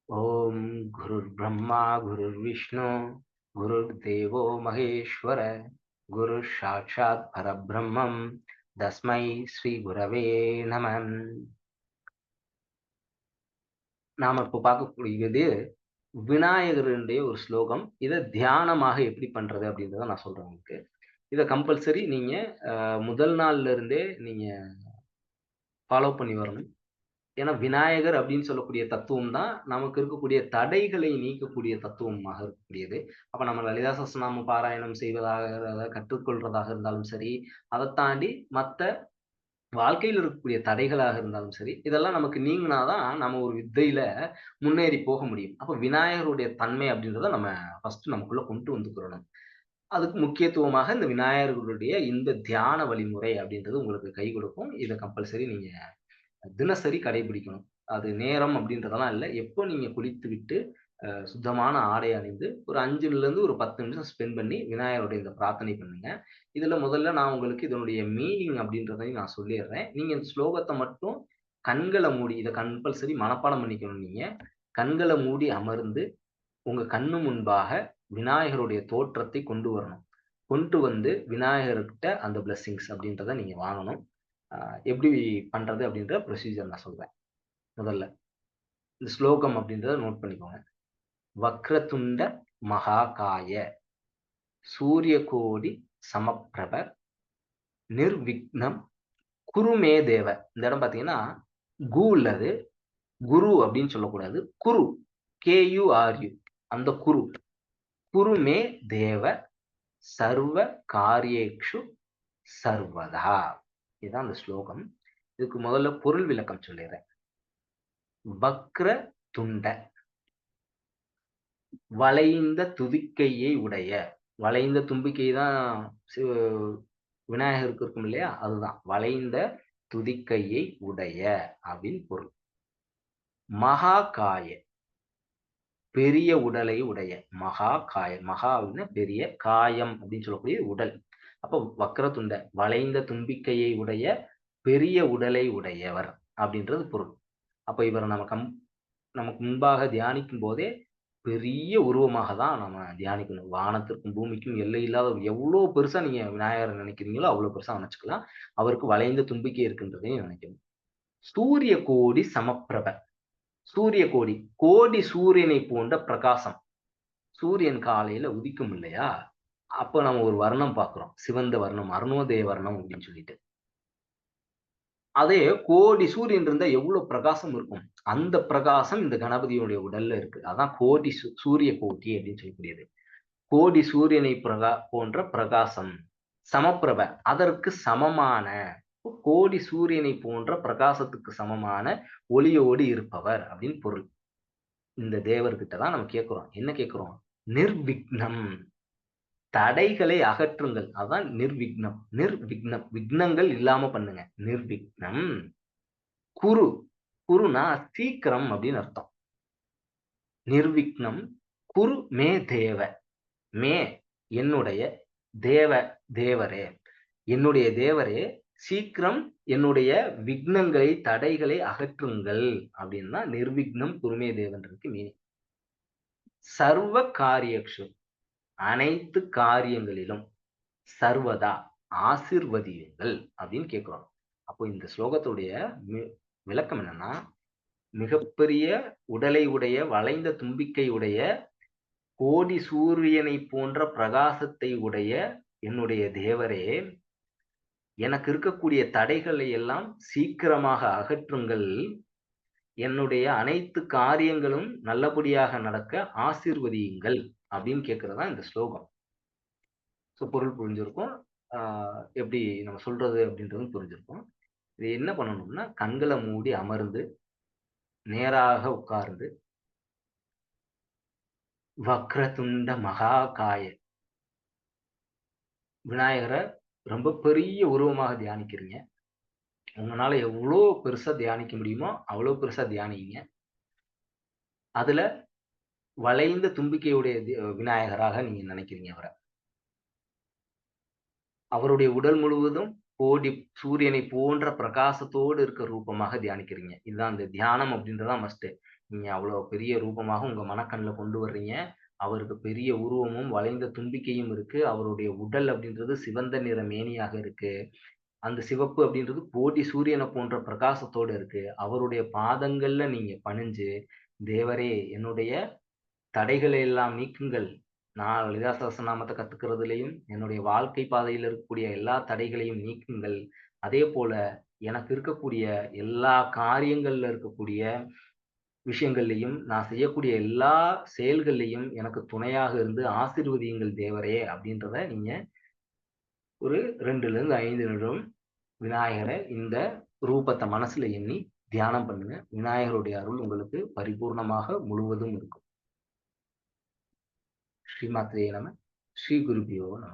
ஓம் குருர் பிரம்மா குருர் விஷ்ணு குருர் தேவோ மகேஸ்வர குரு சாட்சாத் பரபிரம்மம் தஸ்மை ஸ்ரீ குரவே நம. நாம இப்போ பார்க்கக்கூடியது விநாயகருடைய ஒரு ஸ்லோகம். இதை தியானமாக எப்படி பண்றது அப்படின்றத நான் சொல்றேன் உங்களுக்கு. இதை கம்பல்சரி நீங்க முதல் நாள்ல இருந்தே நீங்க ஃபாலோ பண்ணி வரணும். ஏன்னா விநாயகர் அப்படின்னு சொல்லக்கூடிய தத்துவம் தான் நமக்கு இருக்கக்கூடிய தடைகளை நீக்கக்கூடிய தத்துவமாக இருக்கக்கூடியது. அப்ப நம்ம லலிதா சஹஸ்ரநாம பாராயணம் செய்வதாக கற்றுக்கொள்றதாக இருந்தாலும் சரி, அதை தாண்டி மத்த வாழ்க்கையில் இருக்கக்கூடிய தடைகளாக இருந்தாலும் சரி, இதெல்லாம் நமக்கு நீங்குனாதான் நம்ம ஒரு வித்தையில முன்னேறி போக முடியும். அப்ப விநாயகருடைய தன்மை அப்படின்றத நம்ம ஃபர்ஸ்ட் நமக்குள்ள கொண்டு வந்துக்கிறணும். அதுக்கு முக்கியத்துவமாக இந்த விநாயகர்களுடைய இந்த தியான வழிமுறை அப்படின்றது உங்களுக்கு கை கொடுக்கும். இத கம்பல்சரி நீங்க தினசரி கடைபிடிக்கணும். அது நேரம் அப்படின்றதெல்லாம் இல்ல. எப்போ நீங்க குளித்துவிட்டு, சுத்தமான ஆடை அணிந்து, ஒரு 5லிருந்து ஒரு 10 நிமிஷம் ஸ்பெண்ட் பண்ணி, விநாயகருடைய இந்த பிரார்த்தனை பண்ணுங்க. இதுல முதல்ல நான் உங்களுக்கு இதனுடைய மீனிங் அப்படின்றதையும் நான் சொல்லிர்றேன். நீங்க இந்த ஸ்லோகத்த மட்டும் கண்கள மூடி இத கம்பல்சரி மனப்பாடம் பண்ணிக்கணும் நீங்க. கண்கள மூடி அமர்ந்து, உங்க கண்ணு முன்பாக விநாயகருடைய தோற்றத்தை கொண்டு வரணும். கொண்டு வந்து விநாயகர்கிட்ட அந்த பிளெஸ்ஸிங்ஸ் அப்படின்றத நீங்க வாங்கணும். அ எப்படி பண்றது அப்படின்ற ப்ரொசீஜர் நான் சொல்றேன். முதல்ல இந்த ஸ்லோகம் அப்படின்றத நோட் பண்ணிக்கோங்க. வக்ரதுண்ட மகாகாய சூரியகோடி சமப்பிரப நிர்விக்னம் குருமே தேவ. இந்த இடம் பார்த்தீங்கன்னா, கு இல்ல அது. குரு அப்படின்னு சொல்லக்கூடாது. குரு. KURU. அந்த குரு. குருமே தேவ சர்வ காரியேஷு சர்வதா. இதுதான் அந்த ஸ்லோகம். இதுக்கு முதல்ல பொருள் விளக்கம் சொல்லிர்றேன். வக்ர துண்ட வளைந்த துதிக்கையை உடைய. வளைந்த தும்பிக்கை தான் சிவ விநாயகருக்கு இருக்கும் இல்லையா? அதுதான். வளைந்த துதிக்கையை உடைய அப்படின்னு பொருள். மகாகாய பெரிய உடலை உடைய. மகாகாய. மகா அப்படின்னா பெரிய, காயம் அப்படின்னு சொல்லக்கூடிய உடல். அப்போ வக்ரதுண்ட வளைந்த தும்பிக்கையை உடைய பெரிய உடலை உடையவர் அப்படின்றது பொருள். அப்ப இவர நமக்கு முன்பாக தியானிக்கும் போதே பெரிய உருவமாக தான் நம்ம தியானிக்கணும். வானத்திற்கும், பூமிக்கும் எல்லை இல்லாத எவ்வளோ பெருசா நீங்க விநாயகர நினைக்கிறீங்களோ, அவ்வளோ பெருசா நினைச்சுக்கலாம். அவருக்கு வளைந்த தும்பிக்கை இருக்கின்றதையும் நினைக்கணும். சூரிய கோடி சமப்பிரப. சூரிய கோடி. கோடி சூரியனை போன்ற பிரகாசம். சூரியன் காலையில உதிக்கும் இல்லையா? அப்ப நம்ம ஒரு வர்ணம் பார்க்கிறோம். சிவந்த வர்ணம், அருணோதய வர்ணம் அப்படின்னு சொல்லிட்டு. அதே கோடி சூரியன் இருந்தா எவ்வளவு பிரகாசம் இருக்கும். அந்த பிரகாசம் இந்த கணபதியுடைய உடல்ல இருக்கு. அதான் கோடி சூரிய கோட்டி அப்படின்னு சொல்லக்கூடியது. கோடி சூரியனை போன்ற பிரகாசம். சமப்பிரப அதற்கு சமமான கோடி சூரியனை போன்ற பிரகாசத்துக்கு சமமான ஒளியோடு இருப்பவர் அப்படின்னு பொருள். இந்த தேவர்கிட்ட தான் நம்ம கேட்கிறோம். என்ன கேட்கிறோம்? நிர்விக்னம். தடைகளை அகற்றுங்கள். அதான் நிர்விக்னம். நிர்விக்னம். விக்னங்கள் இல்லாம பண்ணுங்க. நிர்விக்னம். குரு. குருனா சீக்கிரம் அப்படின்னு அர்த்தம். நிர்விக்னம் குரு மே தேவ. மே என்னுடைய தேவ தேவரே. என்னுடைய தேவரே சீக்கிரம் என்னுடைய விக்னங்களை, தடைகளை அகற்றுங்கள் அப்படின்னா நிர்விக்னம் குருமே தேவன்றதுக்கு மீனிங். சர்வ காரியக்ஷு அனைத்து காரியங்களிலும் சர்வதா ஆசிர்வதியுங்கள் அப்படின்னு கேட்கிறோம். அப்போ இந்த ஸ்லோகத்துடைய விளக்கம் என்னன்னா, மிகப்பெரிய உடலை உடைய, வளைந்த தும்பிக்கை உடைய, கோடி சூரியனை போன்ற பிரகாசத்தை உடைய என்னுடைய தேவரே, எனக்கு இருக்கக்கூடிய தடைகளை எல்லாம் சீக்கிரமாக அகற்றுங்கள். என்னுடைய அனைத்து காரியங்களும் நல்லபடியாக நடக்க ஆசீர்வதியுங்கள் அப்படின்னு கேட்கிறது தான் இந்த ஸ்லோகம். பொருள் புரிஞ்சிருக்கும். ஆ எப்படி நம்ம சொல்றது அப்படின்றதும் புரிஞ்சிருக்கும். இது என்ன பண்ணணும்னா, கண்கள மூடி அமர்ந்து, நேராக உட்கார்ந்து, வக்ரதுண்ட மகாகாய விநாயகர ரொம்ப பெரிய உருவமாக தியானிக்கிறீங்க. உங்கனால எவ்வளோ பெருசா தியானிக்க முடியுமோ, அவ்வளோ பெருசா தியானிங்க. அதுல வளைந்த தும்பிக்கையுடைய விநாயகராக நீங்க நினைக்கிறீங்க அவர. அவருடைய உடல் முழுவதும் கோடி சூரியனை போன்ற பிரகாசத்தோடு இருக்க ரூபமாக தியானிக்கிறீங்க. இதுதான் அந்த தியானம் அப்படின்றதுதான் மஸ்ட். நீங்க அவ்வளோ பெரிய ரூபமாக உங்க மனக்கண்ல கொண்டு வர்றீங்க. அவருக்கு பெரிய உருவமும், வளைந்த தும்பிக்கையும் இருக்கு. அவருடைய உடல் அப்படின்றது சிவந்த நிற மேனியாக இருக்கு. அந்த சிவப்பு அப்படின்றது கோடி சூரியன போன்ற பிரகாசத்தோட இருக்கு. அவருடைய பாதங்கள்ல நீங்க பணிஞ்சு, "தேவரே என்னுடைய தடைகளை எல்லாம் நீக்குங்கள். நான் லலிதா சகஸ்ரநாமத்த கத்துக்கிறதிலயும், என்னுடைய வாழ்க்கை பாதையில இருக்கக்கூடிய எல்லா தடைகளையும் நீக்குங்கள். அதேபோல எனக்கு இருக்கக்கூடிய எல்லா காரியங்கள்ல இருக்கக்கூடிய விஷயங்கள்லயும், நான் செய்யக்கூடிய எல்லா செயல்கள்லயும் எனக்கு துணையாக இருந்து ஆசீர்வதியுங்கள் தேவரே!" அப்படின்றத நீங்க ஒரு 2லிருந்து 5 நிமிடம் விநாயகர இந்த ரூபத்த மனசுல எண்ணி தியானம் பண்ணுங்க. விநாயகருடைய அருள் உங்களுக்கு பரிபூர்ணமாக முழுவதும் இருக்கும். ஸ்ரீமாத்ரே நம! ஸ்ரீ குருபியோ நம!